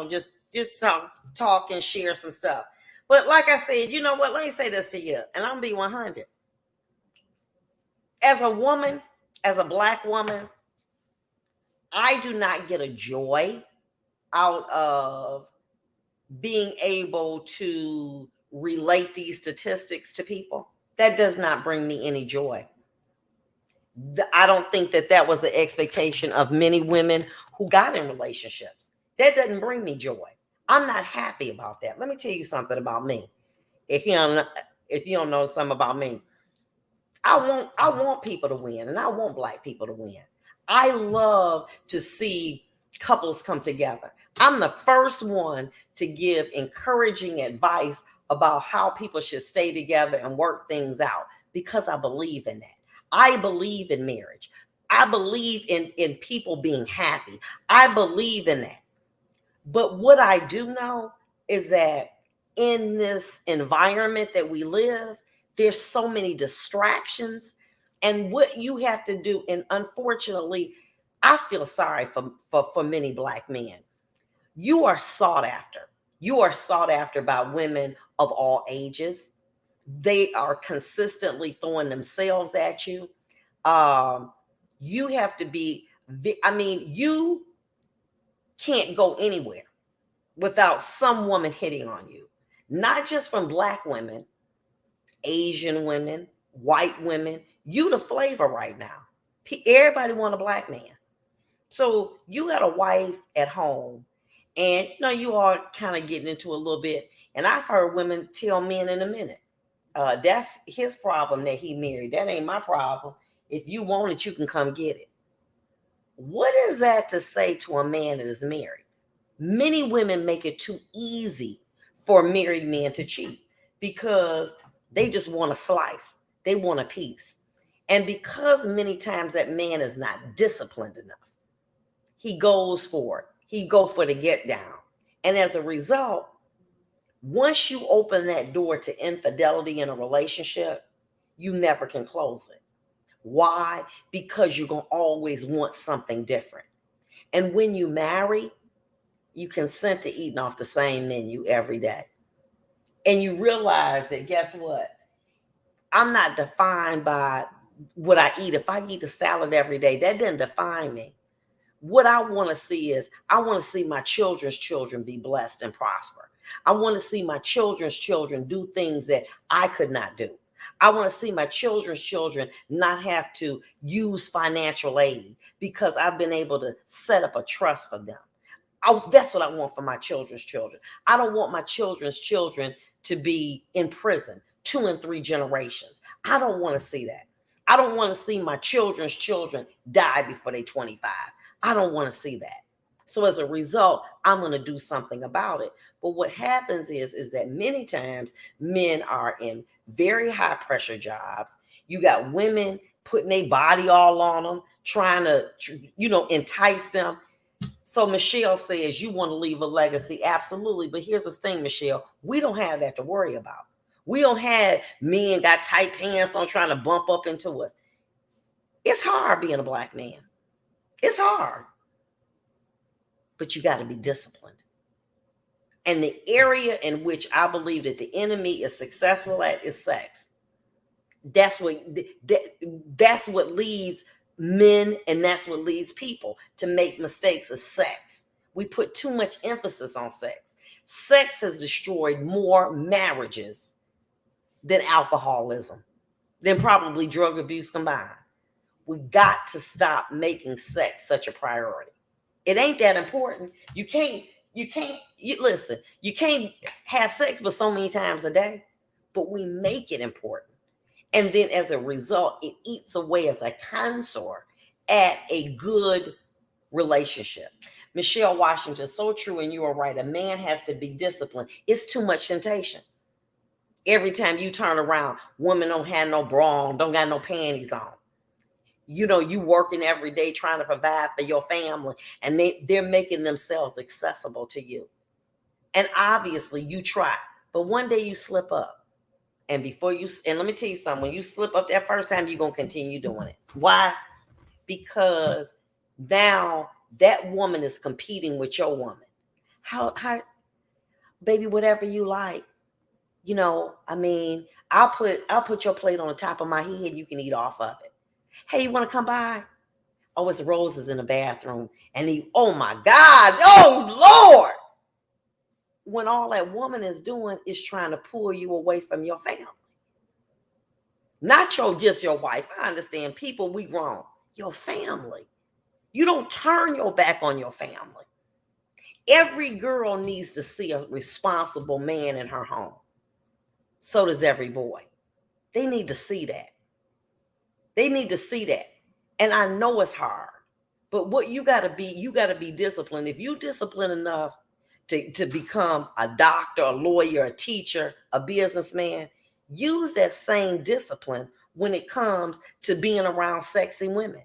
just talk and share some stuff. But like I said, you know what? Let me say this to you, and I'm gonna be 100. As a woman, as a black woman, I do not get a joy out of being able to relate these statistics to people. That does not bring me any joy. I don't think that was the expectation of many women who got in relationships. That doesn't bring me joy. I'm not happy about that. Let me tell you something about me. If you don't, if you don't know something about me, I want people to win, and I want black people to win. I love to see couples come together. I'm the first one to give encouraging advice about how people should stay together and work things out because I believe in that. I believe in marriage. I believe in people being happy. I believe in that. But what I do know is that in this environment that we live, there's so many distractions. And what you have to do, and unfortunately, I feel sorry for many black men. You are sought after. You are sought after by women of all ages. They are consistently throwing themselves at you. You have to be, you can't go anywhere without some woman hitting on you, not just from black women, Asian women, white women. You the flavor right now. Everybody want a black man. So you got a wife at home, and you are kind of getting into a little bit. And I've heard women tell men in a minute, that's his problem that he married. That ain't my problem. If you want it, you can come get it. What is that to say to a man that is married? Many women make it too easy for married men to cheat because they just want a slice. They want a piece. And because many times that man is not disciplined enough, he goes for it. He go for the get down. And as a result, once you open that door to infidelity in a relationship, you never can close it. Why? Because you're going to always want something different. And when you marry, you consent to eating off the same menu every day. And you realize that, guess what? I'm not defined by what I eat. If I eat a salad every day, that doesn't define me. What I want to see is, I want to see my children's children be blessed and prosper. I want to see my children's children do things that I could not do. I want to see my children's children not have to use financial aid because I've been able to set up a trust for them. That's what I want for my children's children. I don't want my children's children to be in prison 2 and 3 generations. I don't want to see that. I don't want to see my children's children die before they're 25. I don't want to see that. So as a result, I'm going to do something about it. But what happens is that many times men are in very high pressure jobs. You got women putting their body all on them, trying to, entice them. So Michelle says, you want to leave a legacy? Absolutely. But here's the thing, Michelle, we don't have that to worry about. We don't have men got tight pants on trying to bump up into us. It's hard being a black man. It's hard. But you got to be disciplined. And the area in which I believe that the enemy is successful at is sex. That's what leads men, and that's what leads people to make mistakes, is sex. We put too much emphasis on sex. Sex has destroyed more marriages than alcoholism, than probably drug abuse combined. We got to stop making sex such a priority. It ain't that important. You can't have sex but so many times a day, but we make it important. And then as a result, it eats away as a cancer at a good relationship. Michelle Washington, so true, and you are right. A man has to be disciplined. It's too much temptation. Every time you turn around, women don't have no bra on, don't got no panties on. You working every day trying to provide for your family, and they're making themselves accessible to you. And obviously you try, but one day you slip up. And let me tell you something, when you slip up that first time, you're going to continue doing it. Why? Because now that woman is competing with your woman. How, baby, whatever you like. I mean, I'll put your plate on the top of my head. You can eat off of it. Hey, you want to come by? Oh, it's roses in the bathroom. And oh my God, oh Lord. When all that woman is doing is trying to pull you away from your family. Not just your wife. I understand people, we grown. Your family. You don't turn your back on your family. Every girl needs to see a responsible man in her home. So does every boy. They need to see that. They need to see that. And I know it's hard. But what you gotta be disciplined. If you disciplined enough to become a doctor, a lawyer, a teacher, a businessman, use that same discipline when it comes to being around sexy women.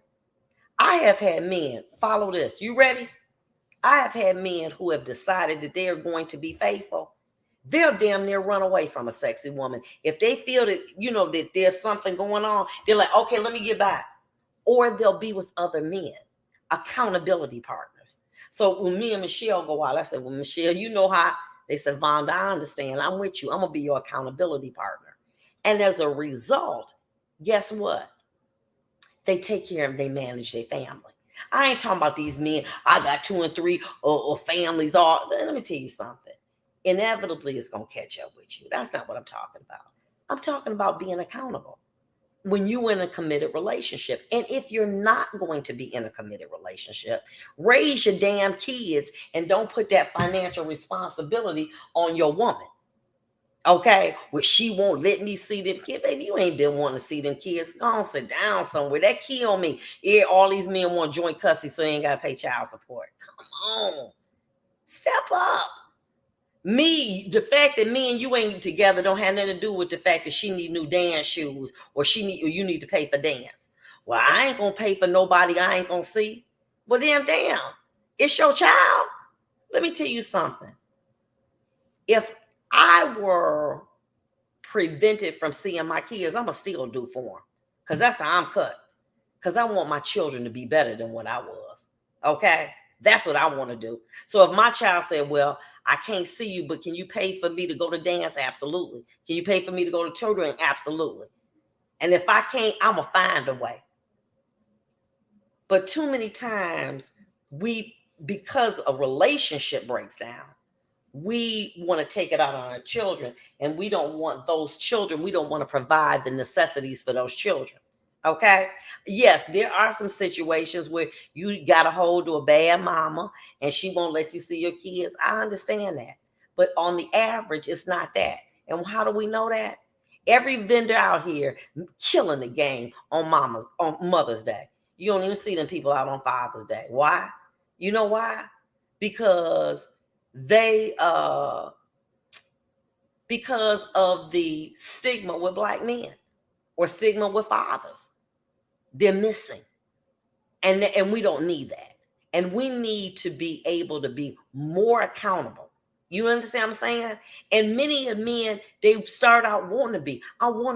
I have had men, follow this, you ready? I have had men who have decided that they are going to be faithful. They'll damn near run away from a sexy woman. If they feel that, that there's something going on, they're like, okay, let me get back. Or they'll be with other men, accountability partners. So when me and Michelle go out, I said, well, Michelle, you know how, they said, Vonda, I understand. I'm with you. I'm going to be your accountability partner. And as a result, guess what? They take care of, they manage their family. I ain't talking about these men. I got 2 and 3 or families. All. Let me tell you something. Inevitably, it's going to catch up with you. That's not what I'm talking about. I'm talking about being accountable. When you're in a committed relationship. And if you're not going to be in a committed relationship, raise your damn kids and don't put that financial responsibility on your woman. Okay? Well, she won't let me see them kids. Baby, you ain't been wanting to see them kids. Go on, sit down somewhere. That kill me. Yeah, all these men want joint custody, so they ain't got to pay child support. Come on. Step up. The fact that me and you ain't together don't have nothing to do with the fact that she need new dance shoes or you need to pay for dance. Well, I ain't gonna pay for nobody I ain't gonna see. Well, damn, it's your child. Let me tell you something. If I were prevented from seeing my kids, I'm gonna still do for them, because that's how I'm cut. Because I want my children to be better than what I was. Okay? That's what I want to do. So if my child said, well, I can't see you, but can you pay for me to go to dance? Absolutely. Can you pay for me to go to tutoring? Absolutely. And if I can't, I'm going to find a way. But too many times, because a relationship breaks down, we want to take it out on our children, and we don't want those children, we don't want to provide the necessities for those children. Okay. Yes, there are some situations where you got a hold to a bad mama and she won't let you see your kids. I understand that. But on the average, it's not that. And how do we know that? Every vendor out here killing the game on Mother's Day. You don't even see them people out on Father's Day. Why? You know why? Because because of the stigma with Black men or stigma with fathers. They're missing. And we don't need that. And we need to be able to be more accountable. You understand what I'm saying? And many men, they start out I want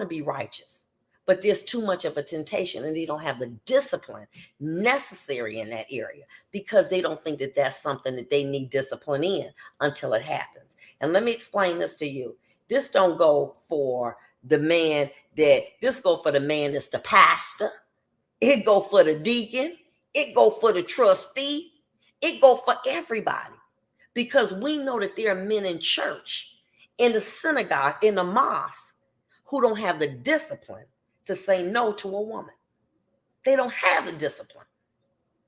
to be righteous. But there's too much of a temptation, and they don't have the discipline necessary in that area because they don't think that that's something that they need discipline in until it happens. And let me explain this to you. This don't go for the man this go for the man that's the pastor. It go for the deacon. It go for the trustee. It go for everybody. Because we know that there are men in church, in the synagogue, in the mosque, who don't have the discipline to say no to a woman. They don't have the discipline.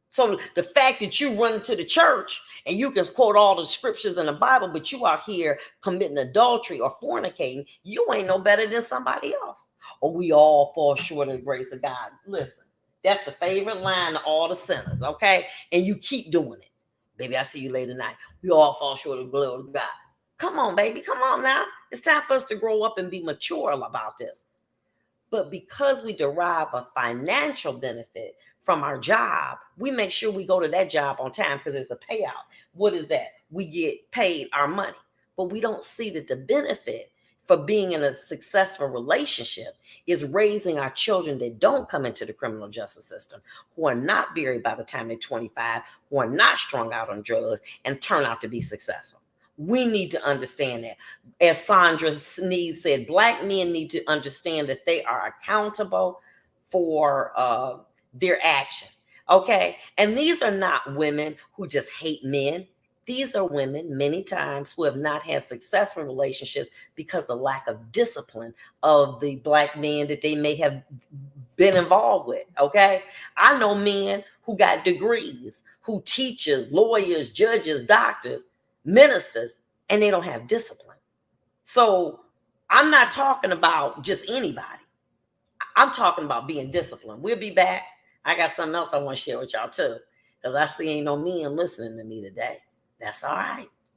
So the fact that you run into the church and you can quote all the scriptures in the Bible, but you out here committing adultery or fornicating, you ain't no better than somebody else. Or we all fall short of the grace of God. Listen. That's the favorite line of all the sinners, okay? And you keep doing it. Baby, I see you later tonight. We all fall short of the glory of God. Come on, baby. Come on now. It's time for us to grow up and be mature about this. But because we derive a financial benefit from our job, we make sure we go to that job on time because it's a payout. What is that? We get paid our money. But we don't see that the benefit for being in a successful relationship is raising our children that don't come into the criminal justice system, who are not married by the time they're 25, who are not strung out on drugs and turn out to be successful. We need to understand that. As Sandra Sneed said, Black men need to understand that they are accountable for their action. Okay. And these are not women who just hate men. These are women, many times, who have not had successful relationships because of lack of discipline of the Black men that they may have been involved with. Okay. I know men who got degrees, who teachers, lawyers, judges, doctors, ministers, and they don't have discipline. So I'm not talking about just anybody. I'm talking about being disciplined. We'll be back. I got something else I want to share with y'all too, because I see ain't no men listening to me today. That's all right.